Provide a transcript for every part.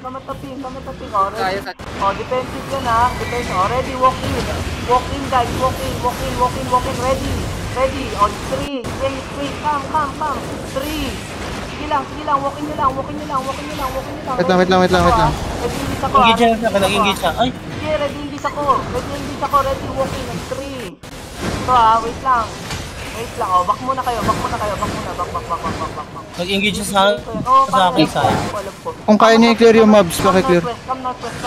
Oh, defensive yan ha. Defensive. Oh, ready, walk in. Walk in guys, walk in. Ready. Ready, on 3. Wait, come. 3. Sige lang, walk in nyo lang. Wait lang. Ready, engage ako. Nag-engage siya. Ay! Sige, ready, engage ako. Ready, walk in. 3. Ito wait lang. Oh, back muna kayo. Back. Nag-engage siya sa akin side. Kung kaya niya i-clear yung mobs, paki-clear. Come northwest.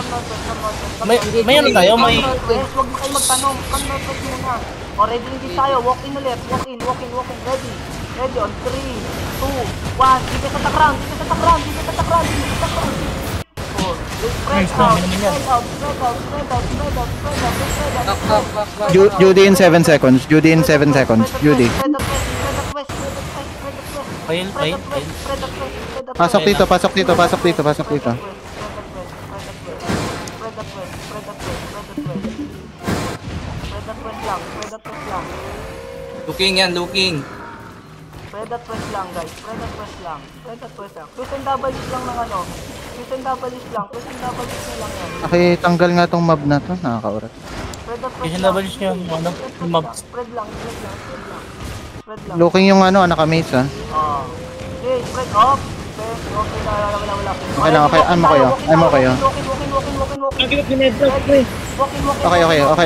May ano tayo? May... Huwag mo kayo magtanong. Come northwest muna. O, ready engage tayo. Walk in ulit. Walk in. Ready. Ready on 3, 2, 1. Dito sa ground. Judy in 7 seconds. Judy. Fail. Pasok dito. Looking. Spread at press lang guys. Press and double lang ng ano. Press and double lang yan. Nakitanggal nga tong mob na to. Nakakaurat. Spread at press Kasi lang. double siya yung ano, yung mobs. Spread lang. Looking yung ano, naka-mates ha. Okay, spread up. Okay, wala. Okay, ano kayo? Okay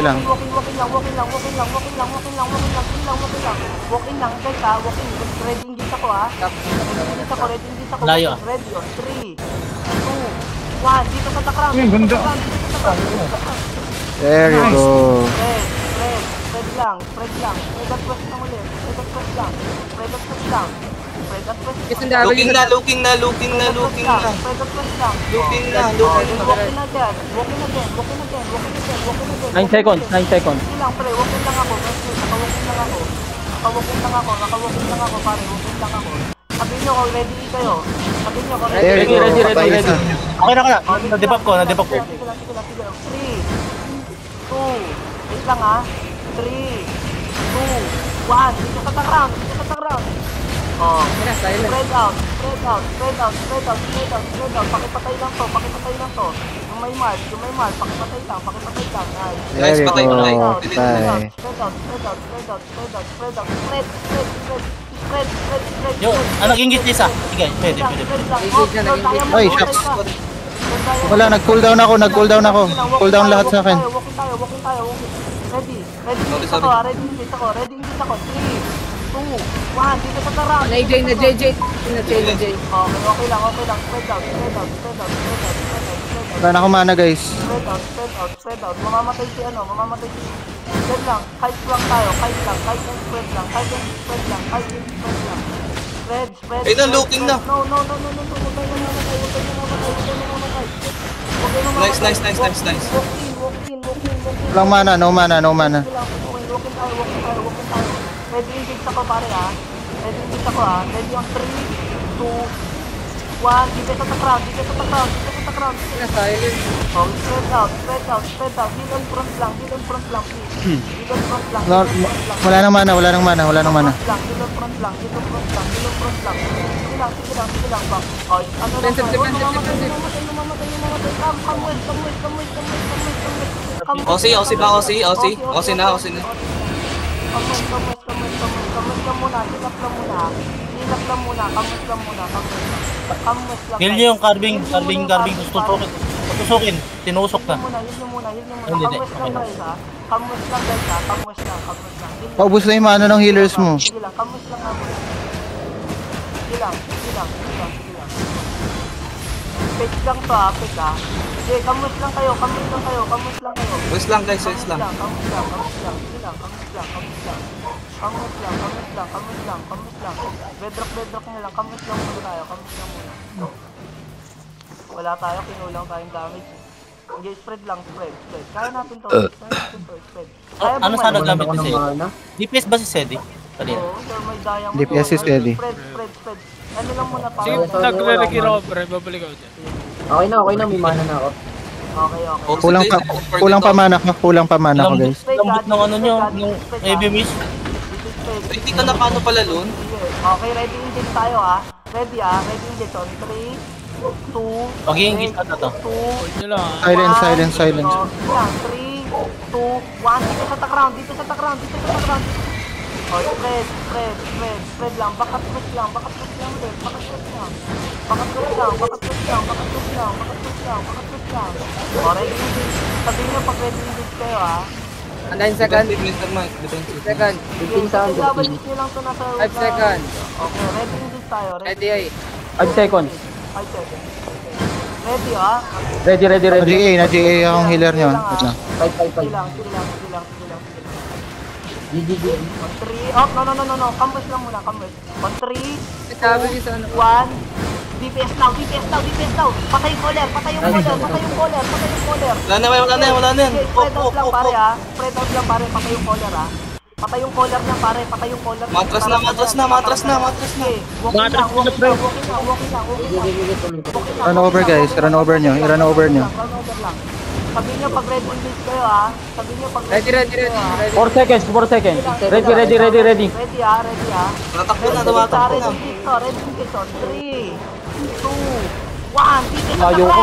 lang. Walking lang, guys ha. Walking. Ready engage ako ha. Layo. Ready on 3, 2, 1. Dito sa takram. There you go. Spread lang. Spread at press lang ulit. Spread at press lang. Looking na. Spread at press lang. Looking na. Walking again. 9 seconds. Sige lang, pre. Walking lang ako. Naka-walking lang ako, pare. Walking lang ako. Sabihin nyo kung ready kayo. There you go. Ready. Okay na. Na-debug ko. Sige lang. 3, 2, wait lang ha. 3, 2, 1. Dito sa ground. Oh, spread out. Pakipatay lang to. Yung may mark, pakipatay lang. Nice. There you go. Spread. Yo, nag-engage isa. Sige, pwede. Ay, shucks. Wala, nag-cooldown ako. Cooldown lahat sa akin. Walking tayo. Ready engage ako. 3, 2, 1. Dito sa tara. Na JJ. Okay lang. Spread out. Wala na akong mana guys. Spread out. Mamamatay si Spread lang. Kite lang tayo. Kite lang. Spread lang. Spread. Ay, na-looking na. No. Nice. Walking. Walang mana, no mana. Walking tayo. Ready engage ako pare ha. Ready on 3, 2, 1. Dito sa ground. Oh, spread out. Dito on front lang, please. Dito on front lang. Wala nang mana. Dito on front lang. Sige lang. Back. Oh, ano lang tayo? Mamatay. Come west. Osi na. Come west lang. Kill niyo yung carving. Tutusukin. Tinusok na. Yun yung muna. Come west lang guys ha. Paubos na yung mana ng healers mo. Sige lang, come west lang ako. Sige lang. Fake lang to ha, fake ha. Sige, come west lang kayo. West lang guys, west lang. Come west lang. Bedrock nyo lang. Come west lang muna tayo. Wala tayo, kinulang tayong damage. Okay, spread lang. Kaya natin to. Spread. Ano sana gamit ni Sedi? DPS ba si Sedi? Kanina. Oo, sir, may diamond. DPS is ready. Spread. Ano lang muna pa. Sige, nagre-regear ako, pre. Babalik ako dyan. Okay na, may mana na ako. Okay. Kulang pa mana ko guys. Lambot ng ano nyo, yung heavy miss. Hindi ka na paano pala lun? Okay, ready engage tayo ha. Ready engage on 3, 2, 2, Mag-i-engage na to. 2, Hold nyo lang. Silence, silence, silence. 3, 2, 1. Dito sa ground, dito sa ground, dito sa ground. Oh, spread lang. Bakat push lang ulit. Bakat push lang. Oh, ready engage. Sabihin nyo pag ready engage kayo, ha. 9 seconds. Mr. Mike, defensive. Second. 15 seconds. Double-hit nyo lang to nasa... 5 seconds. Okay, ready engage tayo. Ready ay. 5 seconds. 5 seconds. Ready, ha. Ready, ready, ready. Na-GA akong healer nyo. Wait lang. 5. Sige lang. GG. 3, oh, no. Campus lang muna, campus. 3, Sabi ko sa ano. 1. DPS now. Patay yung caller. Wala na yan. Okay, spread out lang pare, ha. Spread out lang pare, patay yung caller, ha. Patay yung caller niya, pare. Matras na. Okay, walking lang. Run over guys, run over nyo. Run over lang. Sabihin nyo pag ready engage kayo, ha. Ready. 4 seconds, 4 seconds. Ready. Ready, ha. Tumatakbo na. Ready engage, 3, 2, 1. Dito sa Layo ko.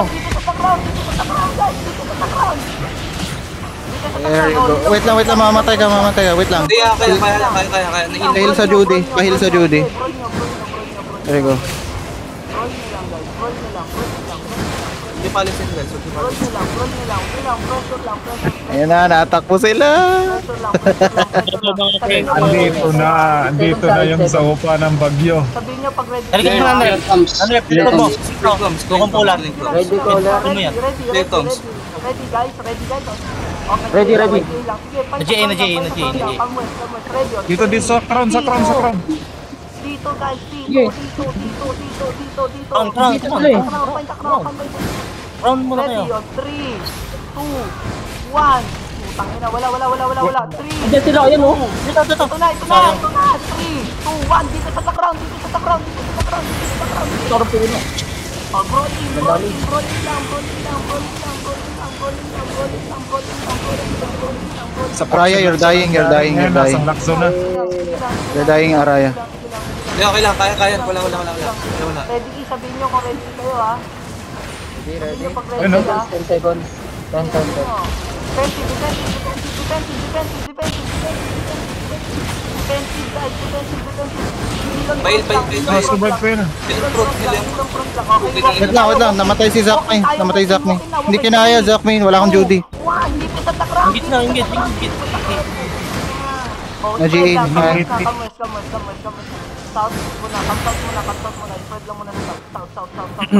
ground, guys. There you go. Wait lang, mamamatay ka. Wait lang. Hindi, kaya. Pahil sa Judy. There you go. Roll nyo lang, guys. Hindi palisin guys. Roll nyo lang. Pressure lang. Ayan na, natakbo sila. Andito na yung sa upa ng bagyo. Sabihin nyo pag ready. Nalagyan mo na, Andre. Andre, pito mo. Kukumpulan. Ready, caller. Ready, guys. Okay, Ready. lang. Sige, Na-GA. Ready. Dito sa crown. Dito, guys. Sige. Dito. Crown. Round muna kayo. Ready, 3, 2, 1. Putang ina, wala. 3, Andiyan sila, ayan oh. Dito. ito na. 3, 2, 1. Dito sa ground. Sarap po yun. Oh, rolling lang. Araya, you're dying. Ayan, nasa lakso na. You're dying, Araya. Hindi, okay lang. Kaya. Wala. Ready, sabihin nyo kung ready kayo, ha. Sabihin nyo pag ready Ano? kayo, ha. 10 seconds. 10 seconds. Defensive, guys. Bail. Survive pa yun. Wait lang. Namatay si Zakmin. Hindi kinaya, Zakmin. Wala akong Judy. Dito sa ground. Ingit. Na-GA. South muna. Spread lang muna ng south.